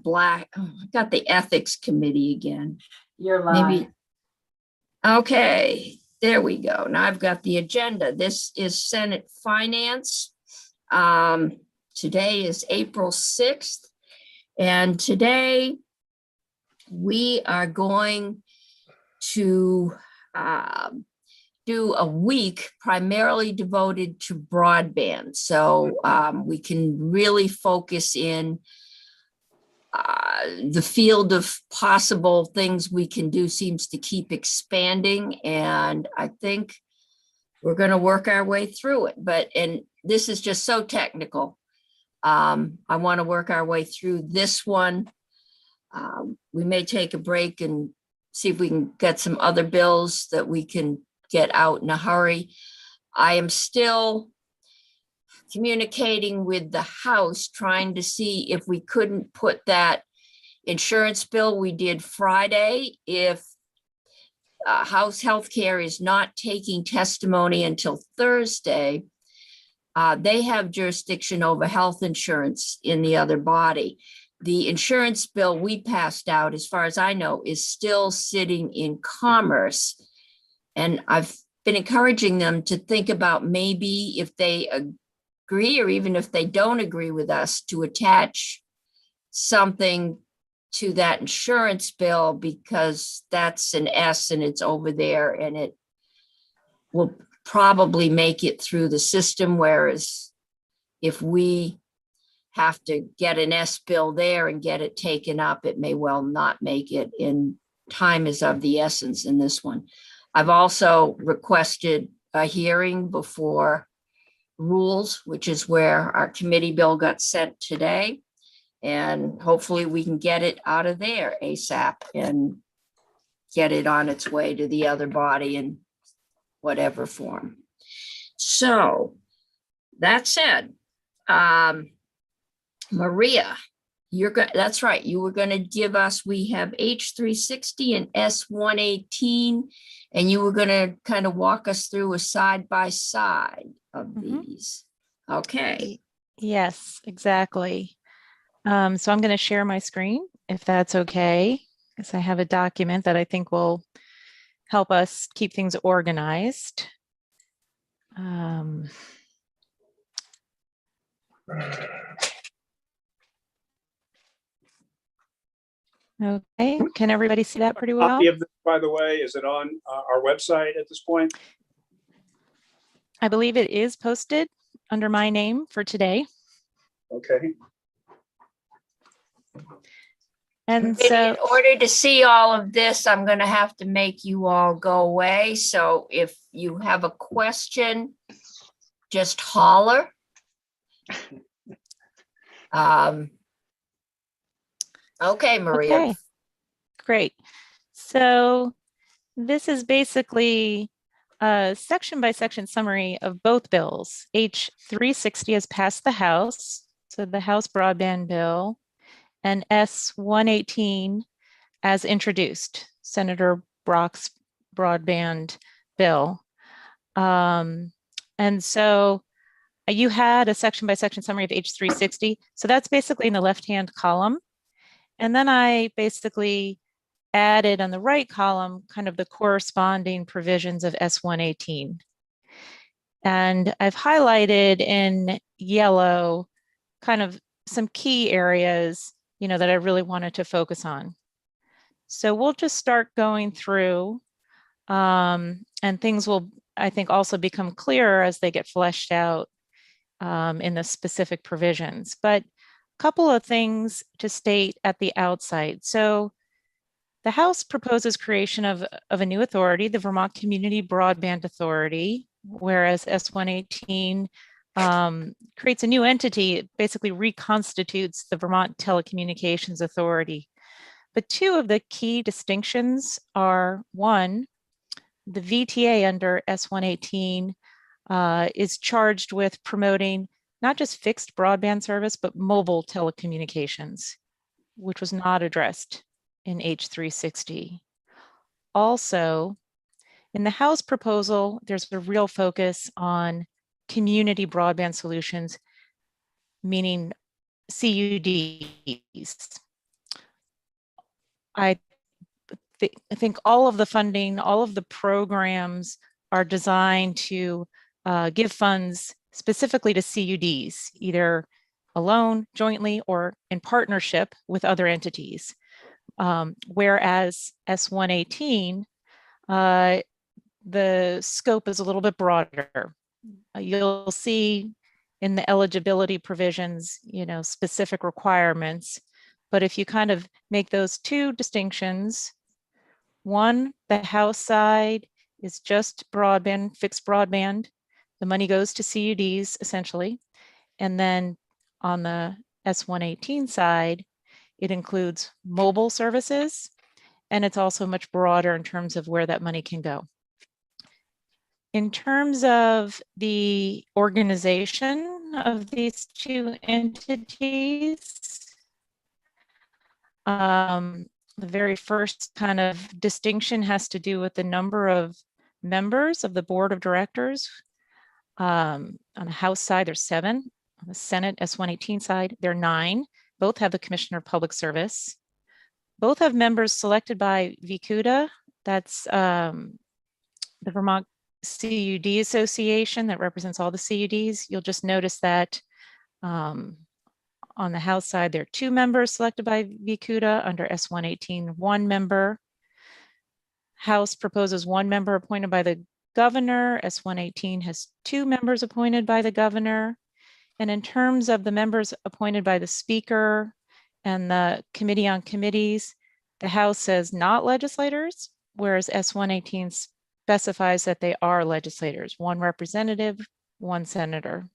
black. Oh, I got the ethics committee again. You're live. Maybe. Okay, there we go. Now I've got the agenda. This is Senate Finance. Today is April 6th. And today we are going to do a week primarily devoted to broadband. So we can really focus in the field of possible things we can do seems to keep expanding. And I think we're going to work our way through it. And this is just so technical. I want to work our way through this one. We may take a break and see if we can get some other bills that we can get out in a hurry. I am still communicating with the House, trying to see if we couldn't put that insurance bill we did Friday. If House Healthcare is not taking testimony until Thursday, they have jurisdiction over health insurance in the other body. The insurance bill we passed out, as far as I know, is still sitting in Commerce. And I've been encouraging them to think about maybe if they agree, or even if they don't agree with us, to attach something to that insurance bill, because that's an S and it's over there and it will probably make it through the system. Whereas if we have to get an S bill there and get it taken up, it may well not make it. And time is of the essence in this one. I've also requested a hearing before Rules, which is where our committee bill got sent today. And hopefully we can get it out of there ASAP and get it on its way to the other body in whatever form. So that said, Maria, that's right. You were going to give us, we have H360 and S118, and you were going to kind of walk us through a side-by-side of these. Okay. Yes, exactly. So I'm going to share my screen, if that's okay, because I have a document that I think will help us keep things organized. Okay, can everybody see that pretty well? Copy of this, by the way, is it on our website at this point? I believe it is posted under my name for today. Okay. And so in order to see all of this, I'm going to have to make you all go away. So if you have a question, just holler. Okay, Maria. Okay, great. So this is basically a section by section summary of both bills. H360 has passed the House, so the House broadband bill, and S118 as introduced, Senator Brock's broadband bill. And so you had a section by section summary of H360. So that's basically in the left-hand column. And then I basically added on the right column kind of the corresponding provisions of S118. And I've highlighted in yellow kind of some key areas, that I really wanted to focus on. So we'll just start going through, and things will, I think, also become clearer as they get fleshed out in the specific provisions. But couple of things to state at the outside. So the House proposes creation of a new authority, the Vermont Community Broadband Authority, whereas S118 creates a new entity. It basically reconstitutes the Vermont Telecommunications Authority. But two of the key distinctions are, one, the VTA under S118 is charged with promoting not just fixed broadband service, but mobile telecommunications, which was not addressed in H360. Also, in the House proposal, there's a real focus on community broadband solutions, meaning CUDs. I think all of the funding, all of the programs are designed to give funds specifically to CUDs, either alone, jointly, or in partnership with other entities. Whereas S118, the scope is a little bit broader. You'll see in the eligibility provisions, specific requirements. But if you kind of make those two distinctions, one, the House side is just broadband, fixed broadband. The money goes to CUDs essentially. And then on the S118 side, it includes mobile services, and it's also much broader in terms of where that money can go. In terms of the organization of these two entities, the very first kind of distinction has to do with the number of members of the board of directors. On the House side, there's 7. On the Senate S118 side, there are 9. Both have the Commissioner of Public Service. Both have members selected by VCUDA. That's the Vermont CUD Association that represents all the CUDs. You'll just notice that on the House side, there are 2 members selected by VCUDA. Under S118, 1 member. House proposes 1 member appointed by the governor. S118 has 2 members appointed by the governor. And in terms of the members appointed by the speaker and the committee on committees, the House says not legislators, whereas S118 specifies that they are legislators, 1 representative, 1 senator.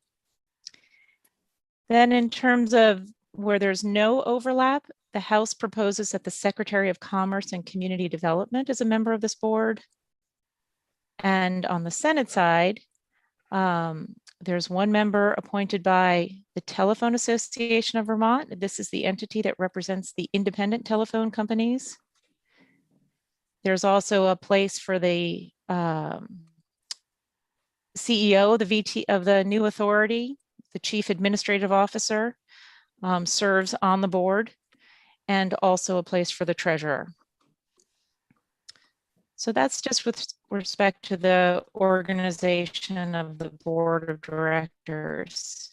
Then in terms of where there's no overlap, the House proposes that the Secretary of Commerce and Community Development is a member of this board. And on the Senate side, there's 1 member appointed by the Telephone Association of Vermont. This is the entity that represents the independent telephone companies. There's also a place for the CEO, the VT of the new authority. The Chief Administrative Officer serves on the board, and also a place for the treasurer. So that's just with respect to the organization of the board of directors.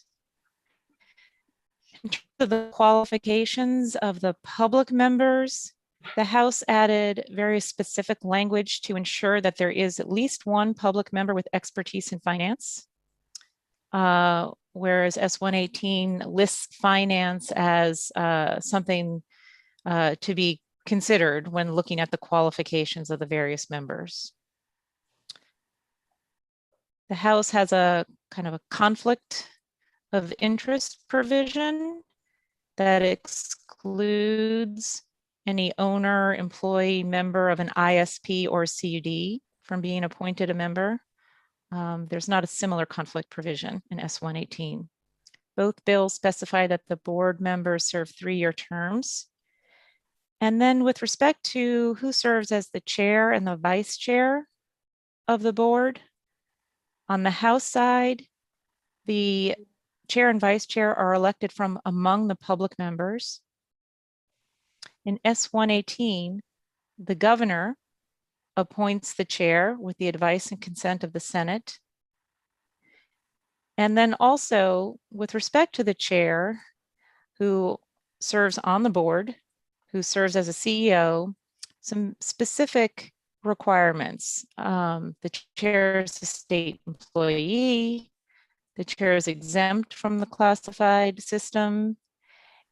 In terms of the qualifications of the public members, the House added very specific language to ensure that there is at least 1 public member with expertise in finance. Whereas S118 lists finance as something to be considered when looking at the qualifications of the various members. The House has a kind of a conflict of interest provision that excludes any owner, employee, member of an ISP or CUD from being appointed a member. There's not a similar conflict provision in S118. Both bills specify that the board members serve 3-year terms. And then with respect to who serves as the chair and the vice chair of the board, on the House side, the chair and vice chair are elected from among the public members. In S118, the governor appoints the chair with the advice and consent of the Senate. And then also with respect to the chair who serves on the board, who serves as a CEO, some specific requirements. The chair is a state employee, the chair is exempt from the classified system,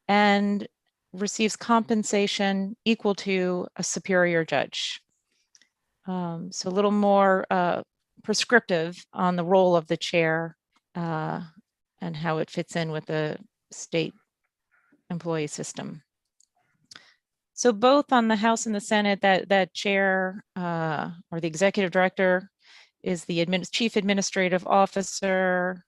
and receives compensation equal to a superior judge. So a little more prescriptive on the role of the chair and how it fits in with the state employee system. So both on the House and the Senate, that chair or the executive director is the chief administrative officer,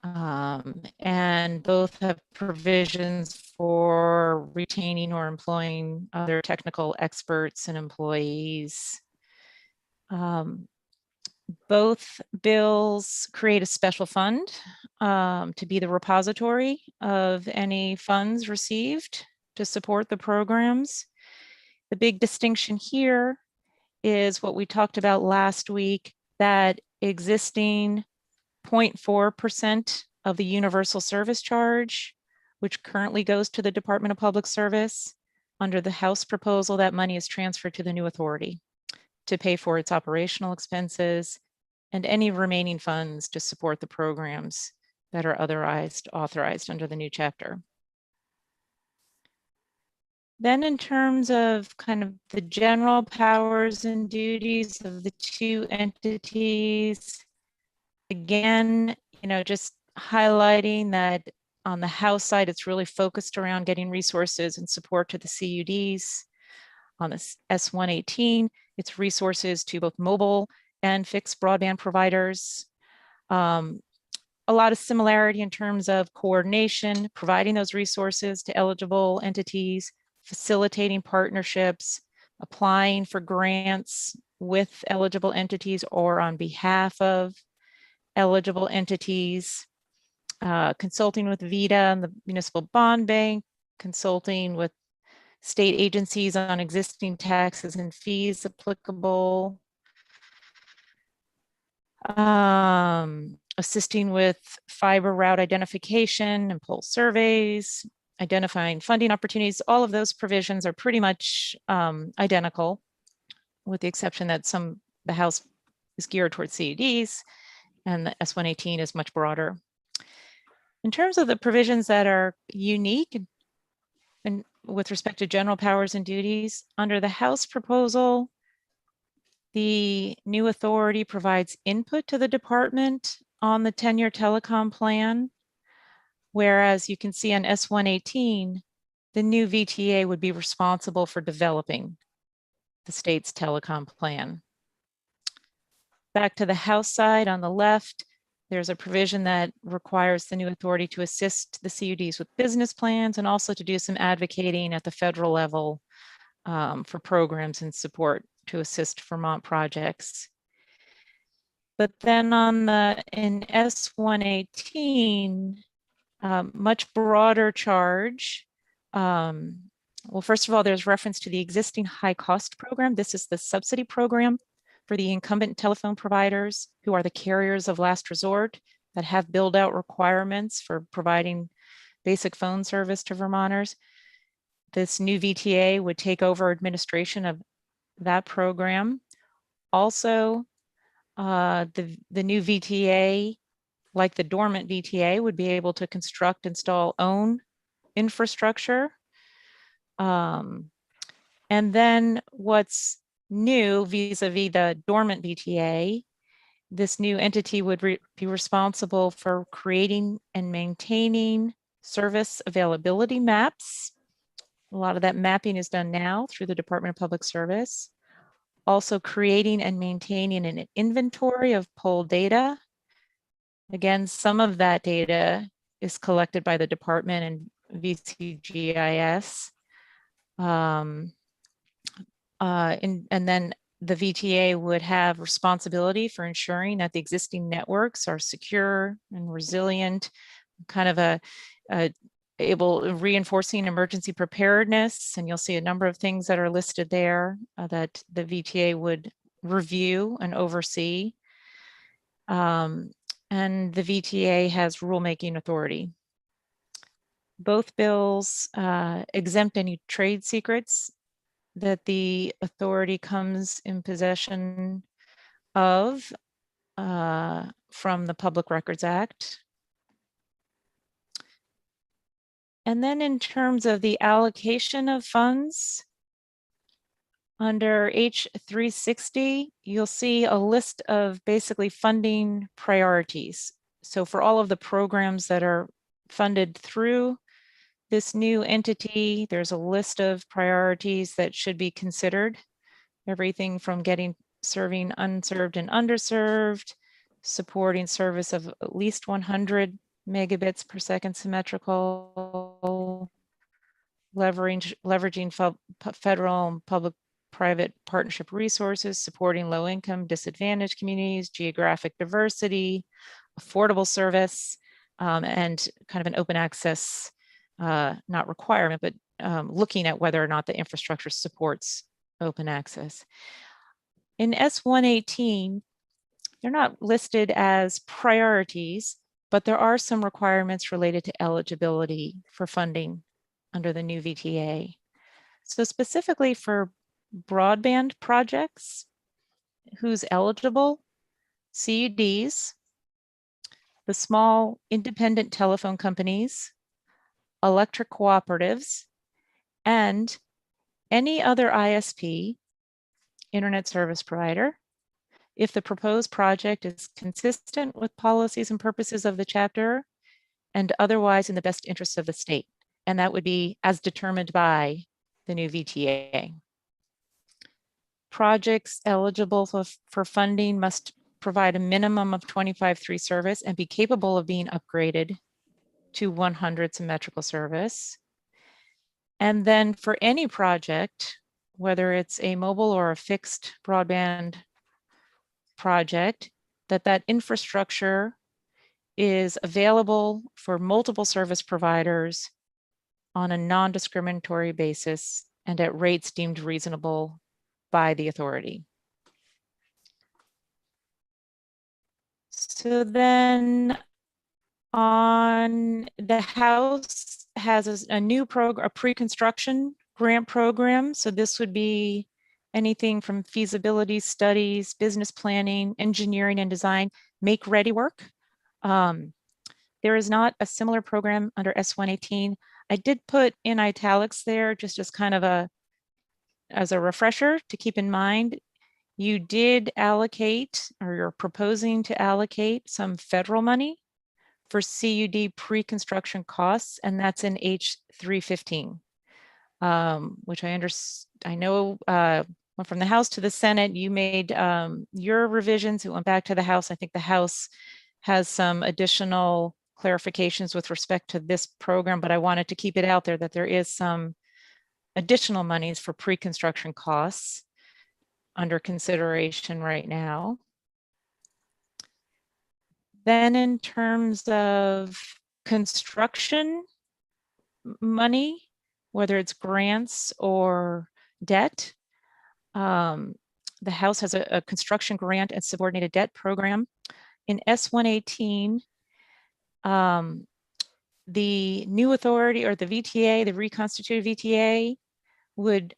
and both have provisions for retaining or employing other technical experts and employees. Both bills create a special fund to be the repository of any funds received to support the programs. The big distinction here is what we talked about last week, that existing 0.4% of the universal service charge, which currently goes to the Department of Public Service. Under the House proposal, that money is transferred to the new authority to pay for its operational expenses and any remaining funds to support the programs that are otherwise authorized under the new chapter. Then in terms of kind of the general powers and duties of the two entities, again, just highlighting that on the House side, it's really focused around getting resources and support to the CUDs. On the S118, it's resources to both mobile and fixed broadband providers. A lot of similarity in terms of coordination, providing those resources to eligible entities, facilitating partnerships, applying for grants with eligible entities or on behalf of eligible entities, consulting with VITA and the Municipal Bond Bank, consulting with state agencies on existing taxes and fees applicable, assisting with fiber route identification and pole surveys, identifying funding opportunities. All of those provisions are pretty much identical, with the exception that the House is geared towards CUDs and the S118 is much broader. In terms of the provisions that are unique and with respect to general powers and duties, under the House proposal, the new authority provides input to the department on the 10-year telecom plan, whereas you can see on S118, the new VTA would be responsible for developing the state's telecom plan. Back to the House side on the left, there's a provision that requires the new authority to assist the CUDs with business plans and also to do some advocating at the federal level for programs and support to assist Vermont projects. But then in S118, much broader charge. Well, first of all, there's reference to the existing high cost program. This is the subsidy program for the incumbent telephone providers who are the carriers of last resort that have build out requirements for providing basic phone service to Vermonters. This new VTA would take over administration of that program. Also, the new VTA, like the dormant VTA, would be able to construct, install, own infrastructure. And then what's new vis-a-vis the dormant VTA, this new entity would be responsible for creating and maintaining service availability maps. A lot of that mapping is done now through the Department of Public Service. Also creating and maintaining an inventory of pole data. Again, some of that data is collected by the department and VCGIS. And then the VTA would have responsibility for ensuring that the existing networks are secure and resilient, kind of reinforcing emergency preparedness. And you'll see a number of things that are listed there that the VTA would review and oversee. And the VTA has rulemaking authority. Both bills exempt any trade secrets that the authority comes in possession of from the Public Records Act. And then in terms of the allocation of funds, under H360, you'll see a list of basically funding priorities. So for all of the programs that are funded through this new entity, there's a list of priorities that should be considered. Everything from serving unserved and underserved, supporting service of at least 100 megabits per second symmetrical, leveraging federal and public-private partnership resources, supporting low-income disadvantaged communities, geographic diversity, affordable service, and kind of an open access, not requirement, but looking at whether or not the infrastructure supports open access. In S118, they're not listed as priorities, but there are some requirements related to eligibility for funding under the new VTA. So specifically for broadband projects, who's eligible? CUDs, the small independent telephone companies, electric cooperatives, and any other ISP, internet service provider, if the proposed project is consistent with policies and purposes of the chapter and otherwise in the best interest of the state. And that would be as determined by the new VTA. Projects eligible for funding must provide a minimum of 25/3 service and be capable of being upgraded to 100 symmetrical service. And then for any project, whether it's a mobile or a fixed broadband project, that infrastructure is available for multiple service providers on a non-discriminatory basis and at rates deemed reasonable by the authority. So then on the House has a new program, a pre-construction grant program. So this would be anything from feasibility studies, business planning, engineering and design, make ready work. There is not a similar program under S118. I did put in italics there just as kind of as a refresher to keep in mind. You did allocate, or you're proposing to allocate some federal money for CUD pre-construction costs, and that's in H315, which I know went from the House to the Senate. You made your revisions. It went back to the House. I think the House has some additional clarifications with respect to this program, but I wanted to keep it out there that there is some additional monies for pre-construction costs under consideration right now. Then in terms of construction money, whether it's grants or debt, the House has a construction grant and subordinated debt program. In S118, the new authority, or the VTA, the reconstituted VTA, would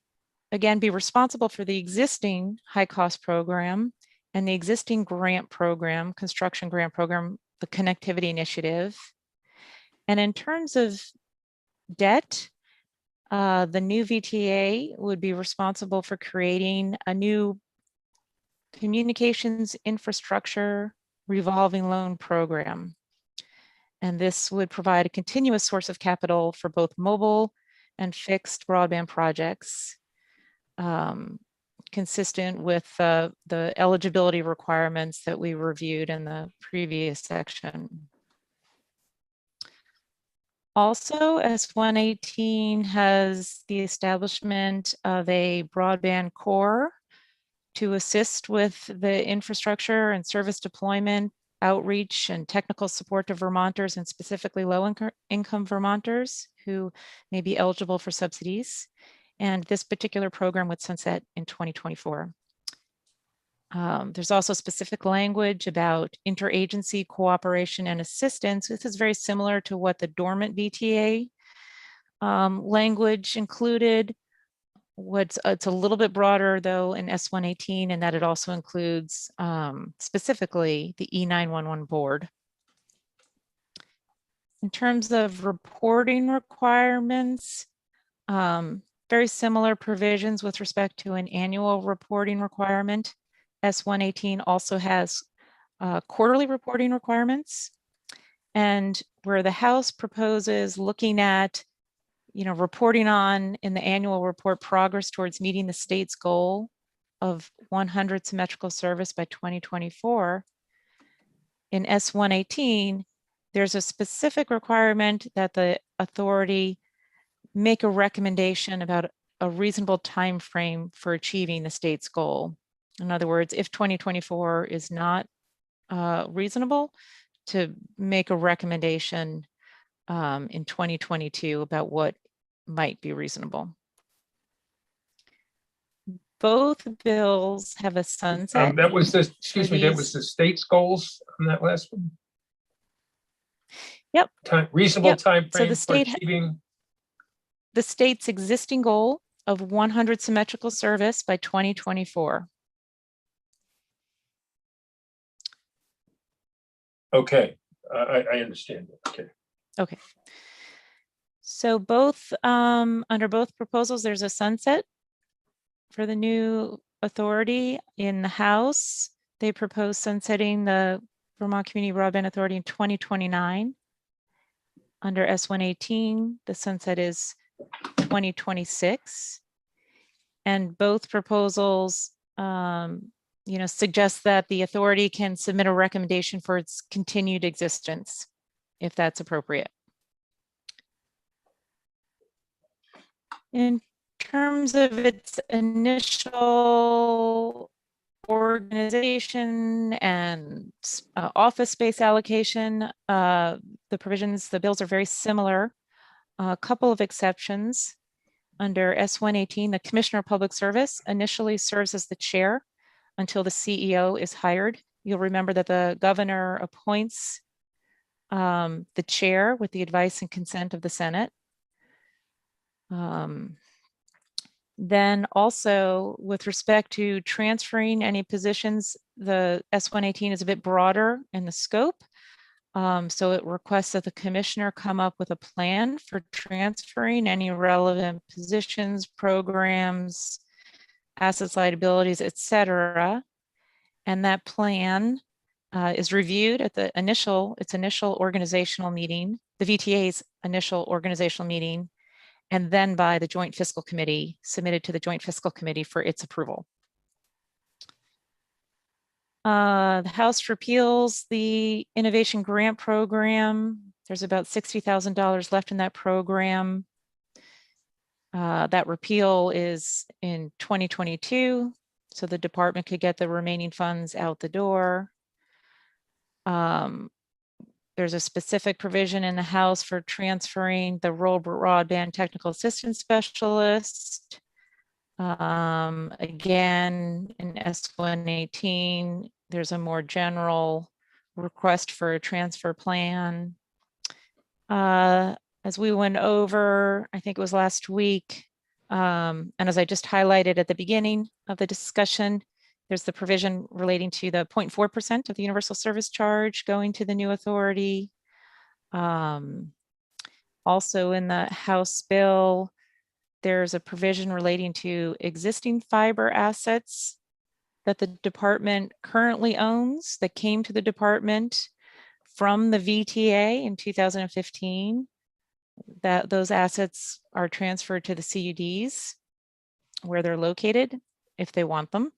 again be responsible for the existing high cost program and the existing grant program, construction grant program, the connectivity initiative. And in terms of debt, the new VTA would be responsible for creating a new communications infrastructure revolving loan program. And this would provide a continuous source of capital for both mobile and fixed broadband projects, consistent with the eligibility requirements that we reviewed in the previous section. Also, S118 has the establishment of a Broadband Court to assist with the infrastructure and service deployment, outreach, and technical support to Vermonters, and specifically low-income Vermonters who may be eligible for subsidies. And this particular program would sunset in 2024. There's also specific language about interagency cooperation and assistance. This is very similar to what the dormant VTA language included. It's a little bit broader though in S118, and that it also includes specifically the E911 board. In terms of reporting requirements, very similar provisions with respect to an annual reporting requirement. S118 also has quarterly reporting requirements, and where the House proposes looking at, reporting on in the annual report progress towards meeting the state's goal of 100 symmetrical service by 2024. In S118, there's a specific requirement that the authority make a recommendation about a reasonable time frame for achieving the state's goal. In other words, if 2024 is not reasonable, to make a recommendation in 2022 about what might be reasonable. Both bills have a sunset. That was the, excuse me, that was these- the state's goals on that last one? Yep. Reasonable Yep. time So frame the for state achieving. the state's existing goal of 100 symmetrical service by 2024. Okay, I understand. Okay. Okay. So both, under both proposals, there's a sunset for the new authority. In the House, they propose sunsetting the Vermont Community Broadband Authority in 2029. Under S118, the sunset is 2026. And both proposals, suggest that the authority can submit a recommendation for its continued existence, if that's appropriate. In terms of its initial organization and office space allocation, the bills are very similar. A couple of exceptions. Under S118, the Commissioner of Public Service initially serves as the chair until the CEO is hired. You'll remember that the governor appoints the chair with the advice and consent of the Senate. Then also with respect to transferring any positions, the S118 is a bit broader in the scope. So it requests that the commissioner come up with a plan for transferring any relevant positions, programs, assets, liabilities, etc. And that plan is reviewed at its initial organizational meeting, the VTA's initial organizational meeting, and then by the Joint Fiscal Committee, submitted to the Joint Fiscal Committee for its approval. The House repeals the Innovation Grant Program. There's about $60,000 left in that program. That repeal is in 2022, so the department could get the remaining funds out the door. There's a specific provision in the House for transferring the rural broadband technical assistance specialist. Again, in S118, there's a more general request for a transfer plan. As we went over, I think it was last week, and as I just highlighted at the beginning of the discussion, there's the provision relating to the 0.4% of the universal service charge going to the new authority. Also in the House bill, there's a provision relating to existing fiber assets that the department currently owns that came to the department from the VTA in 2015. That those assets are transferred to the CUDs where they're located if they want them.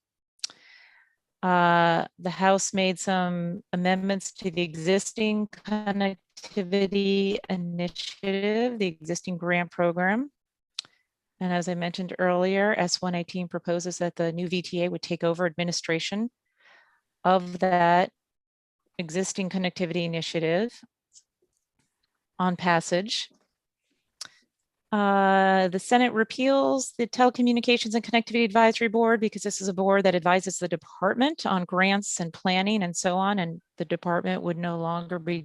The House made some amendments to the existing connectivity initiative, the existing grant program. And as I mentioned earlier, S118 proposes that the new VTA would take over administration of that existing connectivity initiative on passage. The Senate repeals the Telecommunications and Connectivity Advisory Board because this is a board that advises the department on grants and planning and so on, and the department would no longer be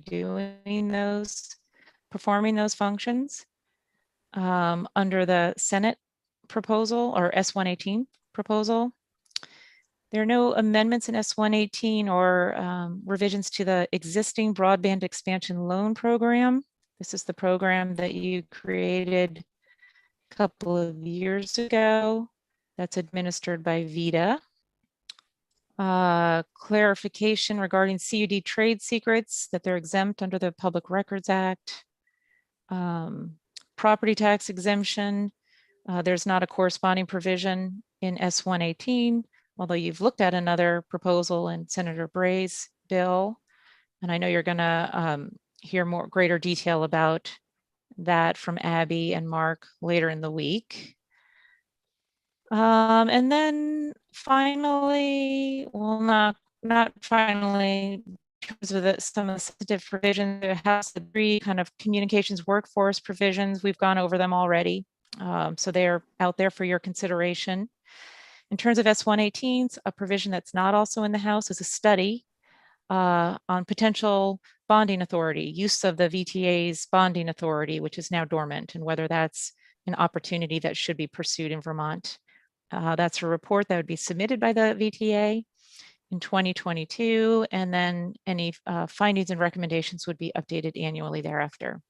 performing those functions. Under the Senate proposal or S118 proposal, there are no amendments in S118 or revisions to the existing Broadband Expansion loan program. This is the program that you created a couple of years ago that's administered by VITA. Clarification regarding CUD trade secrets, that they're exempt under the Public Records Act. Property tax exemption, there's not a corresponding provision in S118, although you've looked at another proposal in Senator Bray's bill. And I know you're gonna hear greater detail about that from Abby and Mark later in the week. And then finally, well, not finally, in terms of some of the sensitive provisions, it has the three kind of communications workforce provisions. We've gone over them already. So they're out there for your consideration. In terms of S-118s, a provision that's not also in the House is a study on potential bonding authority, use of the VTA's bonding authority, which is now dormant, and whether that's an opportunity that should be pursued in Vermont. That's a report that would be submitted by the VTA in 2022, and then any findings and recommendations would be updated annually thereafter.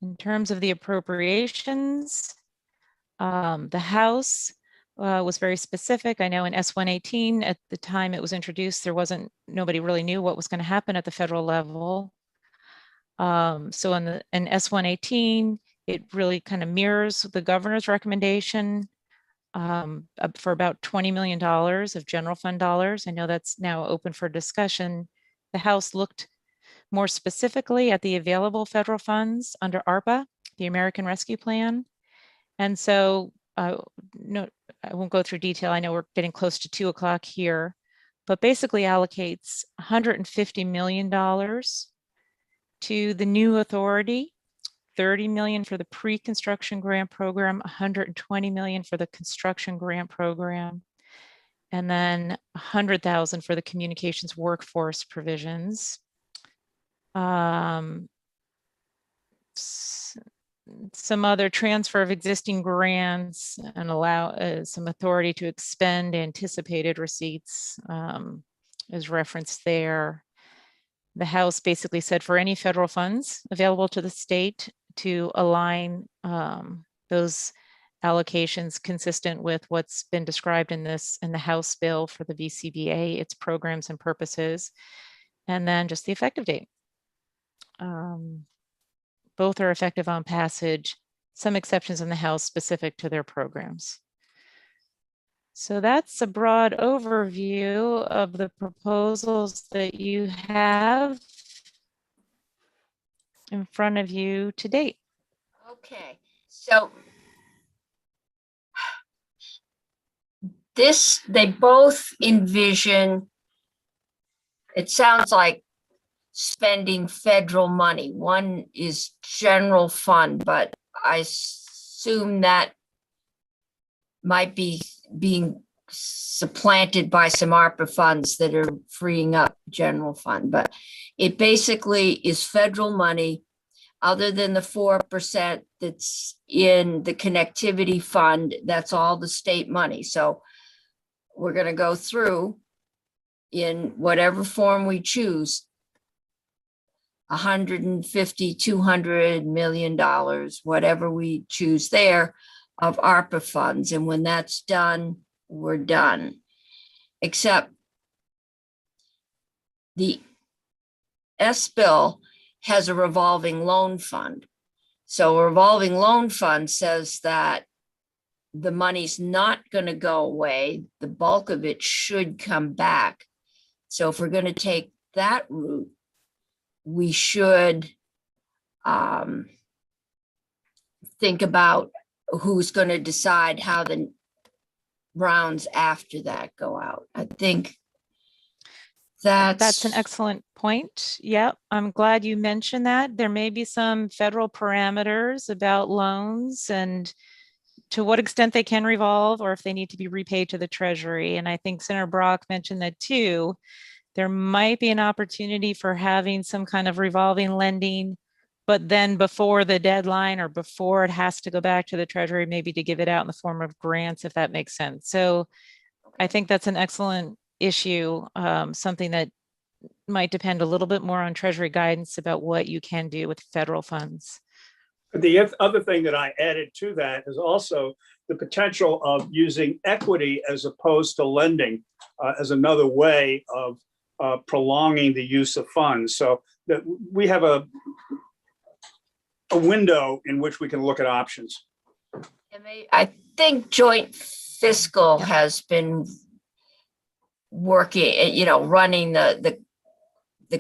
In terms of the appropriations, the House was very specific. I know in S-118 at the time it was introduced, nobody really knew what was going to happen at the federal level. So in S-118, it really kind of mirrors the governor's recommendation for about $20 million of general fund dollars. I know that's now open for discussion. The House looked more specifically at the available federal funds under ARPA, the American Rescue Plan. And so no, I won't go through detail. I know we're getting close to 2 o'clock here, but basically allocates $150 million to the new authority, 30 million for the pre-construction grant program, 120 million for the construction grant program, and then 100,000 for the communications workforce provisions. Some other transfer of existing grants and allow some authority to expend anticipated receipts is referenced there. The House basically said for any federal funds available to the state to align those allocations consistent with what's been described in the House bill for the VCBA, its programs and purposes, and then just the effective date. Both are effective on passage, some exceptions in the House specific to their programs. So that's a broad overview of the proposals that you have in front of you to date. Okay, so they both envision, it sounds like spending federal money. One is general fund, but I assume that might be being supplanted by some ARPA funds that are freeing up general fund. But it basically is federal money other than the 4% that's in the connectivity fund. That's all the state money. So we're going to go through in whatever form we choose, 150, 200 million dollars, whatever we choose there, of ARPA funds. And when that's done, we're done. Except the S bill has a revolving loan fund. So a revolving loan fund says that the money's not going to go away. The bulk of it should come back. So if we're going to take that route, we should think about who's going to decide how the rounds after that go out. I think that's an excellent point. Yep, I'm glad you mentioned that. There may be some federal parameters about loans and to what extent they can revolve or if they need to be repaid to the Treasury. And I think Senator Brock mentioned that too. There might be an opportunity for having some kind of revolving lending, but then before the deadline or before it has to go back to the Treasury, maybe to give it out in the form of grants, if that makes sense. So I think that's an excellent issue, something that might depend a little bit more on Treasury guidance about what you can do with federal funds. The other thing that I added to that is also the potential of using equity as opposed to lending as another way of prolonging the use of funds. So that we have a window in which we can look at options. I think joint fiscal has been working, running the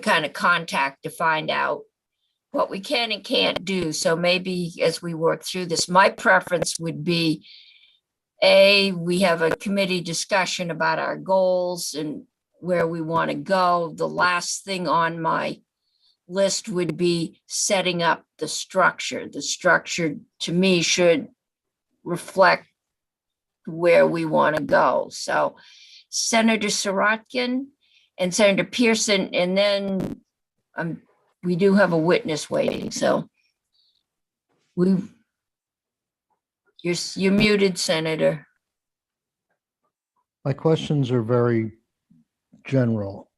kind of contact to find out what we can and can't do. So maybe as we work through this, my preference would be, we have a committee discussion about our goals and where we want to go. The last thing on my list would be setting up the structure. The structure, to me, should reflect where we want to go. So Senator Sirotkin and Senator Pearson, and then we do have a witness waiting. So you're muted, Senator. My questions are very general.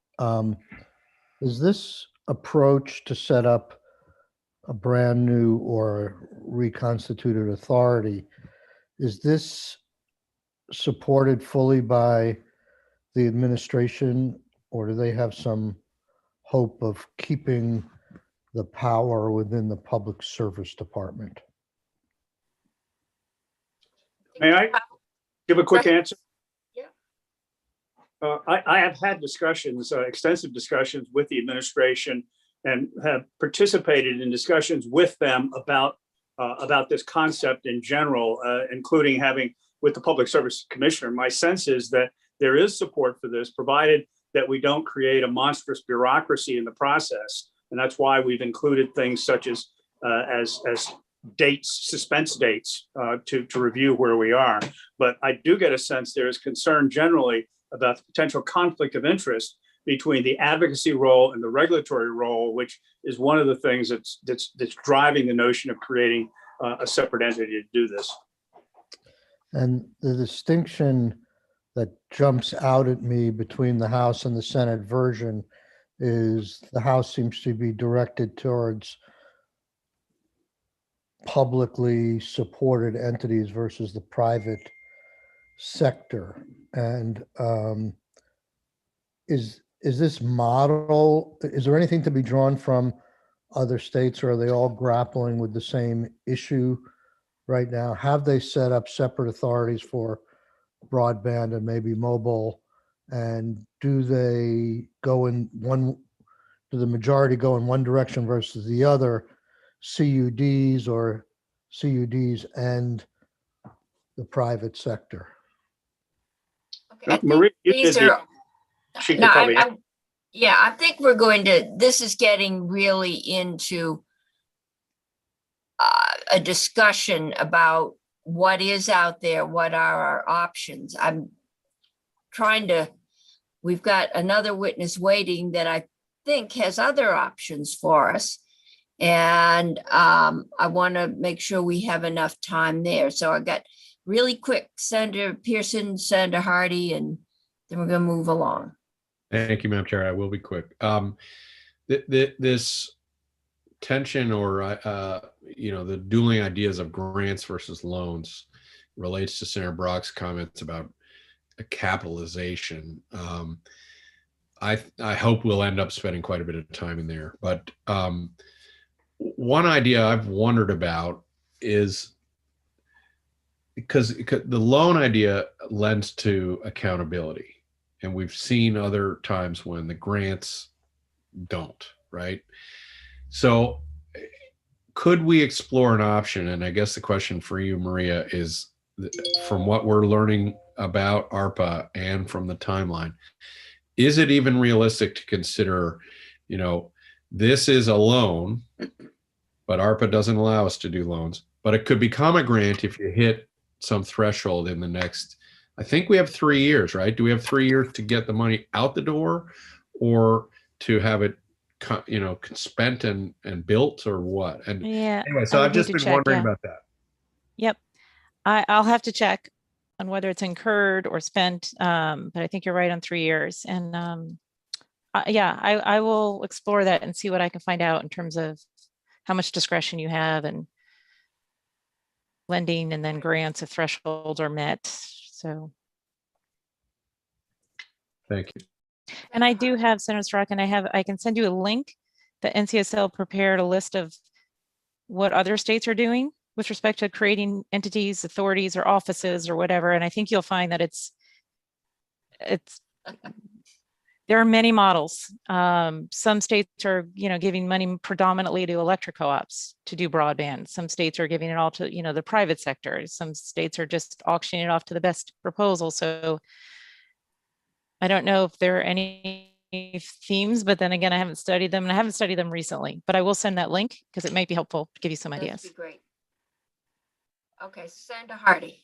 Is this approach to set up a brand new or reconstituted authority, is this supported fully by the administration, or do they have some hope of keeping the power within the Public Service Department? May I give a quick answer? Yeah. I have had discussions, extensive discussions with the administration, and have participated in discussions with them about this concept in general, including having with the Public Service Commissioner. My sense is that there is support for this, provided that we don't create a monstrous bureaucracy in the process. And that's why we've included things such as dates, suspense dates, to review where we are. But I do get a sense there is concern generally about the potential conflict of interest between the advocacy role and the regulatory role, which is one of the things that's driving the notion of creating a separate entity to do this. And the distinction that jumps out at me between the House and the Senate version is the House seems to be directed towards publicly supported entities versus the private sector. And is this model, is there anything to be drawn from other states, or are they all grappling with the same issue right now? Have they set up separate authorities for broadband and maybe mobile? And do they go in one, do the majority go in one direction versus the other, CUDs or CUDs and the private sector? Okay, Marie, you did she could probably. Yeah, I think we're going to, this is getting really into a discussion about what is out there, what are our options. I'm trying to, we've got another witness waiting that I think has other options for us. And I want to make sure we have enough time there. So I got really quick, Senator Pearson, Senator Hardy, and then we're going to move along. Thank you, Madam Chair. I will be quick. This tension, or the dueling ideas of grants versus loans, relates to Senator Brock's comments about a capitalization. I hope we'll end up spending quite a bit of time in there. But one idea I've wondered about is, because the loan idea lends to accountability. And we've seen other times when the grants don't, right? So could we explore an option? And I guess the question for you, Maria, is from what we're learning about ARPA and from the timeline, is it even realistic to consider, this is a loan, but ARPA doesn't allow us to do loans, but it could become a grant if you hit some threshold in the next, I think we have 3 years, right? Do we have 3 years to get the money out the door, or to have it, spent and built, or what? And Yeah. anyway, so I've just been wondering about that. Yep. I'll have to check on whether it's incurred or spent, but I think you're right on 3 years. And I will explore that and see what I can find out in terms of how much discretion you have and lending and then grants if thresholds are met. So. Thank you. And I do have, Senator Strzok, and I can send you a link. The NCSL prepared a list of what other states are doing with respect to creating entities, authorities, or offices, or whatever. And I think you'll find that it's there are many models. Some states are, giving money predominantly to electric co-ops to do broadband. Some states are giving it all to, the private sector. Some states are just auctioning it off to the best proposal. So I don't know if there are any themes, but then again, I haven't studied them and I haven't studied them recently, but I will send that link because it might be helpful to give you some That'd ideas. be great. Okay, Senator Hardy.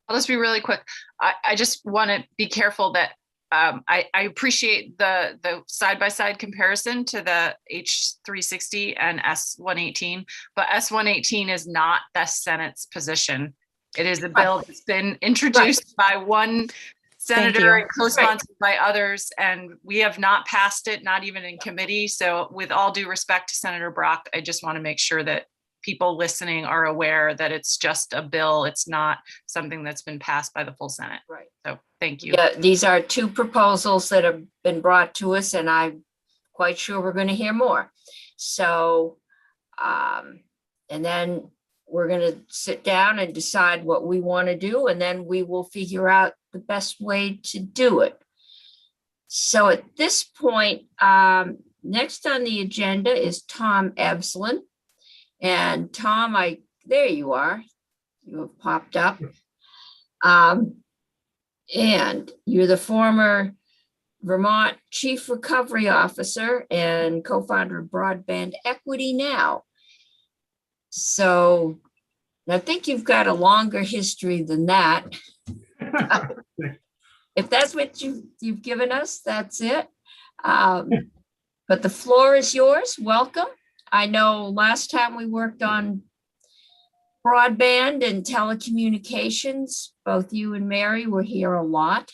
I'll just be really quick. I just want to be careful that I appreciate the side-by-side comparison to the H360 and S118, but S118 is not the Senate's position. It is a bill that's been introduced by one senator and co-sponsored by others, and we have not passed it, not even in committee. So with all due respect to Senator Brock, I just want to make sure that people listening are aware that it's just a bill. It's not something that's been passed by the full Senate. Right. So thank you. Yeah, these are two proposals that have been brought to us, and I'm quite sure we're going to hear more. So, and then we're going to sit down and decide what we want to do, and then we will figure out the best way to do it. So at this point, next on the agenda is Tom Ebslin. And Tom, there you are. You have popped up. And you're the former Vermont Chief Recovery Officer and co-founder of Broadband Equity now. So I think you've got a longer history than that. If that's what you've given us, that's it. But the floor is yours. Welcome. I know last time we worked on broadband and telecommunications, both you and Mary were here a lot.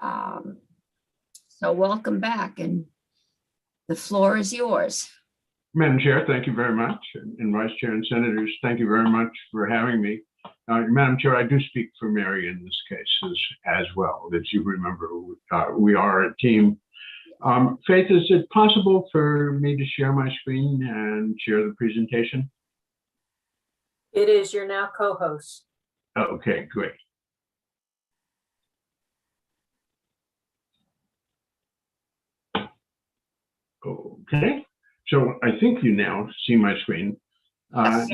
So welcome back, and the floor is yours. Madam Chair, thank you very much. And Vice Chair and Senators, thank you very much for having me. Madam Chair, I do speak for Mary in this case as well. As you remember, we are a team. Faith, is it possible for me to share my screen and share the presentation? It is. You're now co-host. Okay, great. Okay, so I think you now see my screen. As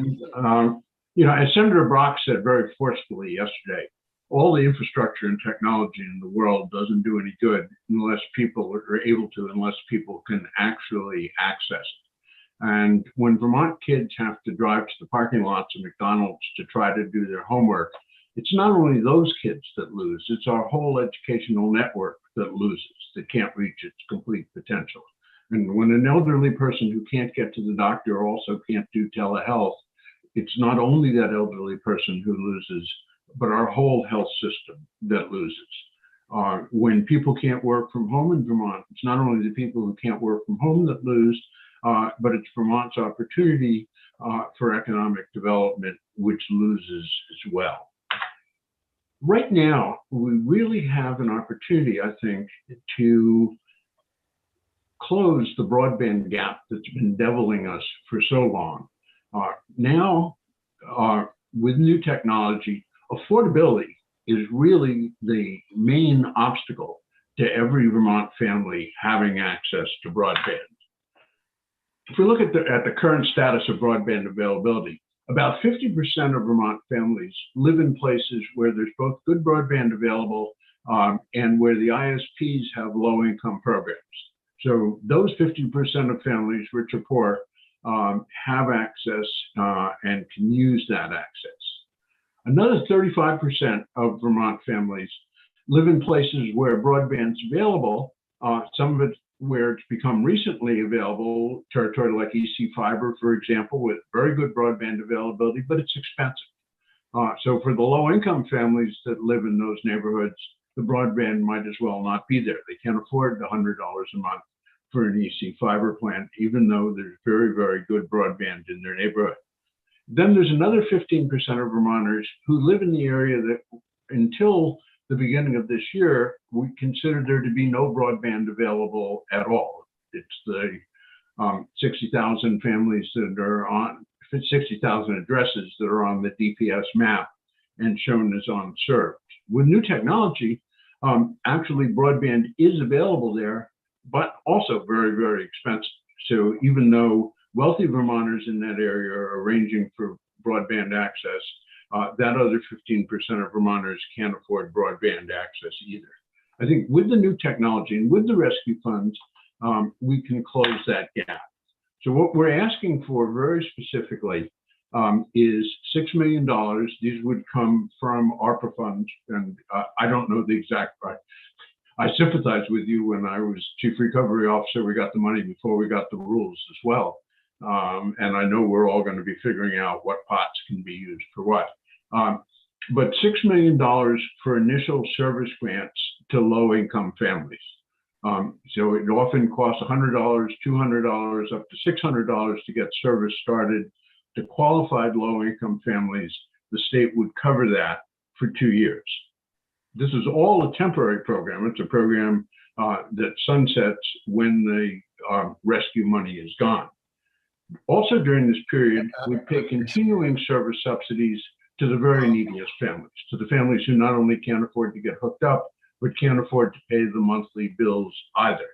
Senator Brock said very forcefully yesterday, all the infrastructure and technology in the world doesn't do any good unless people can actually access it. And when Vermont kids have to drive to the parking lots of McDonald's to try to do their homework, it's not only those kids that lose, it's our whole educational network that loses, that can't reach its complete potential. And when an elderly person who can't get to the doctor also can't do telehealth, it's not only that elderly person who loses, but our whole health system that loses. When people can't work from home in Vermont, it's not only the people who can't work from home that lose, but it's Vermont's opportunity for economic development, which loses as well. Right now, we really have an opportunity, I think, to close the broadband gap that's been deviling us for so long. Now, with new technology, affordability is really the main obstacle to every Vermont family having access to broadband. If we look at the current status of broadband availability, about 50% of Vermont families live in places where there's both good broadband available and where the ISPs have low-income programs. So those 50% of families, rich or poor, have access and can use that access. Another 35% of Vermont families live in places where broadband's available, some of it where it's become recently available, territory like EC Fiber, for example, with very good broadband availability, but it's expensive. So for the low-income families that live in those neighborhoods, the broadband might as well not be there. They can't afford the $100 a month for an EC Fiber plan, even though there's very, very good broadband in their neighborhood. Then there's another 15% of Vermonters who live in the area that until the beginning of this year, we considered there to be no broadband available at all. It's the 60,000 families that are on, 60,000 addresses that are on the DPS map and shown as unserved. With new technology, actually broadband is available there, but also very, very expensive. So even though wealthy Vermonters in that area are arranging for broadband access, that other 15% of Vermonters can't afford broadband access either. I think with the new technology and with the rescue funds, we can close that gap. So what we're asking for very specifically is $6 million. These would come from ARPA funds, and I don't know the exact price. I sympathize with you. When I was chief recovery officer, we got the money before we got the rules as well. And I know we're all going to be figuring out what pots can be used for what. But $6 million for initial service grants to low-income families. So it often costs $100, $200, up to $600 to get service started. To qualified low-income families, the state would cover that for 2 years. This is all a temporary program. It's a program that sunsets when the rescue money is gone. Also during this period, we pay continuing service subsidies to the very neediest families, to the families who not only can't afford to get hooked up, but can't afford to pay the monthly bills either.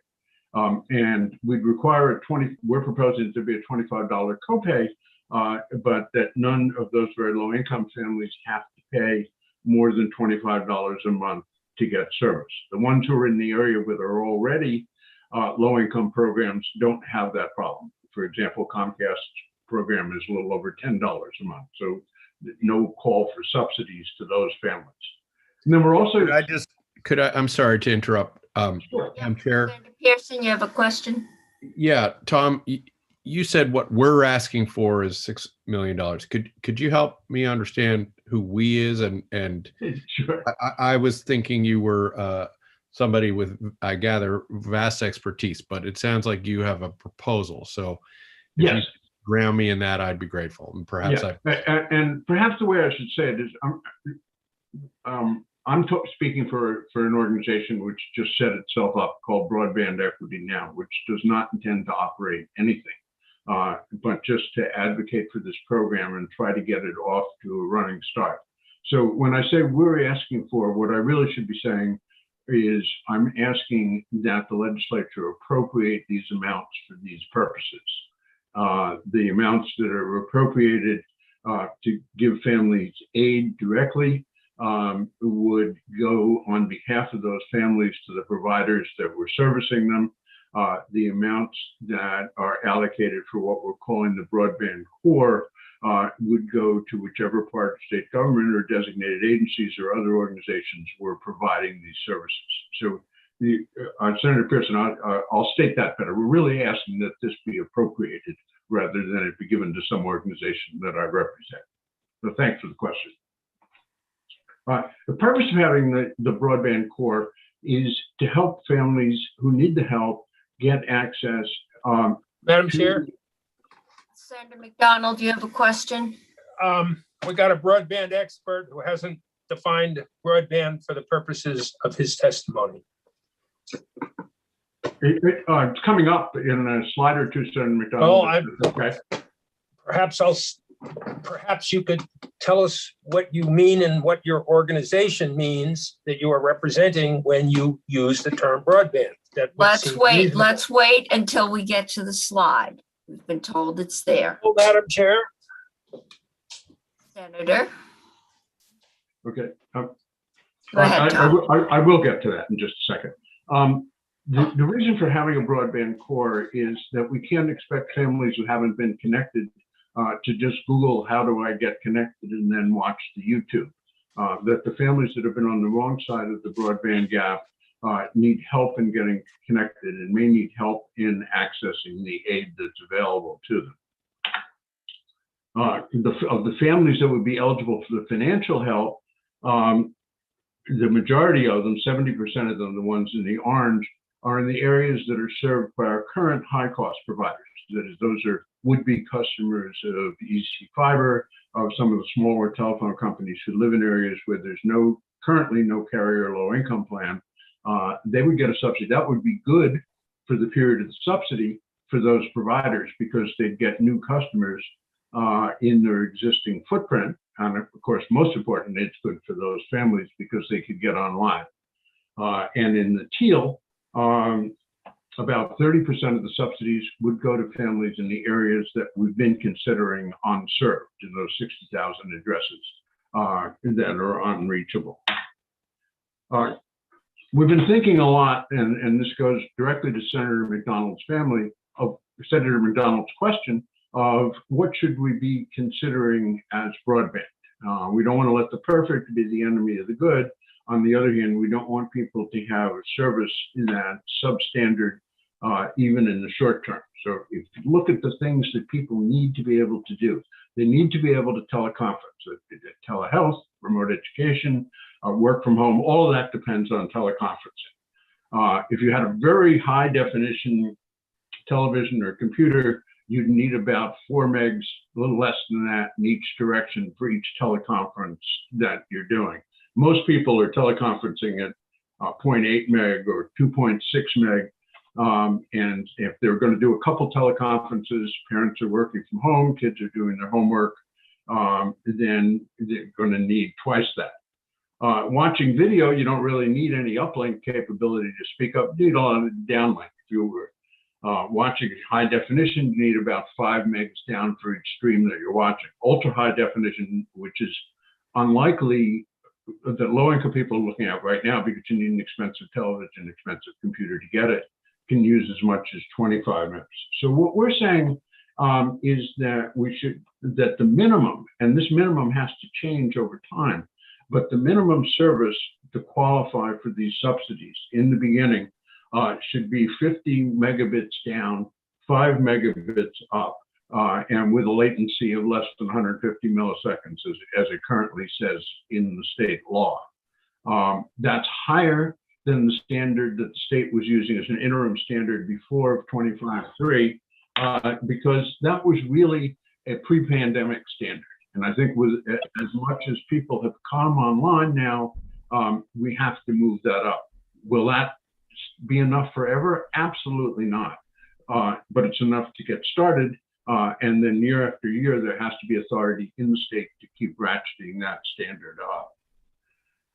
And we'd require we're proposing to be a $25 copay, but that none of those very low income families have to pay more than $25 a month to get service. The ones who are in the area where there are already low income programs don't have that problem. For example, Comcast's program is a little over $10 a month. So no call for subsidies to those families. And then we're also— I'm sorry to interrupt. Sure. Madam Chair. Senator Pearson, you have a question? Yeah, Tom, you said what we're asking for is $6 million. Could you help me understand who we is? And Sure. I was thinking you were somebody with, I gather, vast expertise, but it sounds like you have a proposal. So if Yes. you ground me in that, I'd be grateful. And perhaps And perhaps the way I should say it is, I'm speaking for an organization which just set itself up called Broadband Equity Now, which does not intend to operate anything, but just to advocate for this program and try to get it off to a running start. So when I say we're asking for, what I really should be saying is I'm asking that the legislature appropriate these amounts for these purposes. The amounts that are appropriated to give families aid directly would go on behalf of those families to the providers that were servicing them. The amounts that are allocated for what we're calling the Broadband Court would go to whichever part of state government or designated agencies or other organizations were providing these services. So, Senator Pearson, I'll state that better. We're really asking that this be appropriated rather than it be given to some organization that I represent. So thanks for the question. The purpose of having the Broadband Court is to help families who need the help get access. Madam Chair, Senator McDonald, do you have a question? we got a broadband expert who hasn't defined broadband for the purposes of his testimony. It's coming up in a slide or two, Senator McDonald. Oh, okay. Perhaps you could tell us what you mean and what your organization means that you are representing when you use the term broadband. Let's wait until we get to the slide. We've been told it's there. Oh, Madam Chair. Senator. Okay. Go ahead, Tom. I will get to that in just a second. The reason for having a broadband core is that we can't expect families who haven't been connected to just Google, how do I get connected, and then watch the YouTube. That the families that have been on the wrong side of the broadband gap need help in getting connected and may need help in accessing the aid that's available to them. Of the families that would be eligible for the financial help, the majority of them, 70% of them, the ones in the orange, are in the areas that are served by our current high-cost providers. That is, those are would-be customers of EC Fiber, of some of the smaller telephone companies who live in areas where there's currently no carrier low-income plan. They would get a subsidy. That would be good for the period of the subsidy for those providers because they'd get new customers in their existing footprint. And of course, most importantly, it's good for those families because they could get online. And in the teal, about 30% of the subsidies would go to families in the areas that we've been considering unserved, in those 60,000 addresses that are unreachable. we've been thinking a lot, and this goes directly to Senator McDonald's Senator McDonald's question of what should we be considering as broadband. We don't want to let the perfect be the enemy of the good. On the other hand, we don't want people to have a service that's substandard, even in the short term. So if you look at the things that people need to be able to do, they need to be able to teleconference, telehealth, remote education, work from home, all of that depends on teleconferencing. If you had a very high definition television or computer, you'd need about 4 megs, a little less than that in each direction for each teleconference that you're doing. Most people are teleconferencing at 0.8 meg or 2.6 meg. And if they're going to do a couple teleconferences, parents are working from home, kids are doing their homework, then they're going to need twice that. Watching video, you don't really need any uplink capability to speak up. You need a lot of downlink. If you were watching high definition, you need about 5 megs down for each stream that you're watching. Ultra high definition, which is unlikely that low-income people are looking at right now because you need an expensive television, expensive computer to get it, can use as much as 25 megs. So what we're saying is that that the minimum, and this minimum has to change over time, but the minimum service to qualify for these subsidies in the beginning should be 50 megabits down, 5 megabits up, and with a latency of less than 150 milliseconds, as it currently says in the state law. That's higher than the standard that the state was using as an interim standard before of 25.3, because that was really a pre-pandemic standard. And I think with as much as people have come online now, we have to move that up. Will that be enough forever? Absolutely not. But it's enough to get started. And then year after year, there has to be authority in the state to keep ratcheting that standard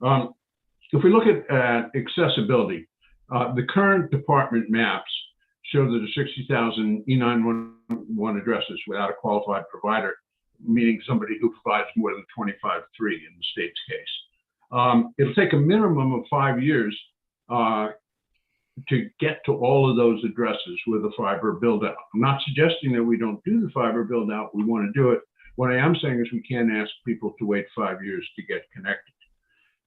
up. If we look at accessibility, the current department maps show that the 60,000 E911 addresses without a qualified provider, meaning somebody who provides more than 25.3 in the state's case. It'll take a minimum of 5 years to get to all of those addresses with a fiber build out. I'm not suggesting that we don't do the fiber build out, we want to do it. What I am saying is we can't ask people to wait 5 years to get connected.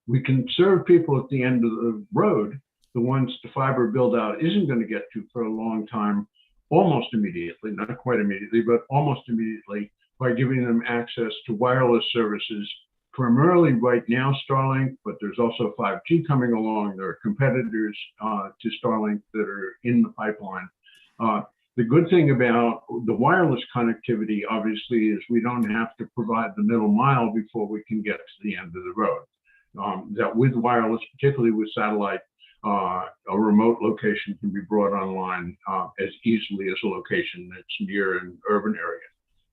We can serve people at the end of the road, the ones the fiber build out isn't going to get to for a long time, almost immediately, not quite immediately, but almost immediately, by giving them access to wireless services, primarily right now Starlink, but there's also 5G coming along. There are competitors to Starlink that are in the pipeline. The good thing about the wireless connectivity, obviously, is we don't have to provide the middle mile before we can get to the end of the road. That with wireless, particularly with satellite, a remote location can be brought online as easily as a location that's near an urban area.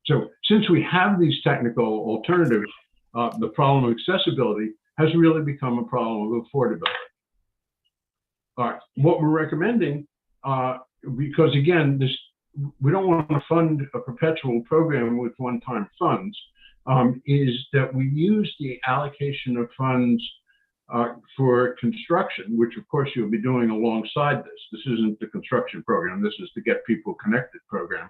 So since we have these technical alternatives, the problem of accessibility has really become a problem of affordability. What we're recommending, because again, we don't want to fund a perpetual program with one-time funds, is that we use the allocation of funds for construction, which of course you'll be doing alongside this. This isn't the construction program, this is the Get People Connected program.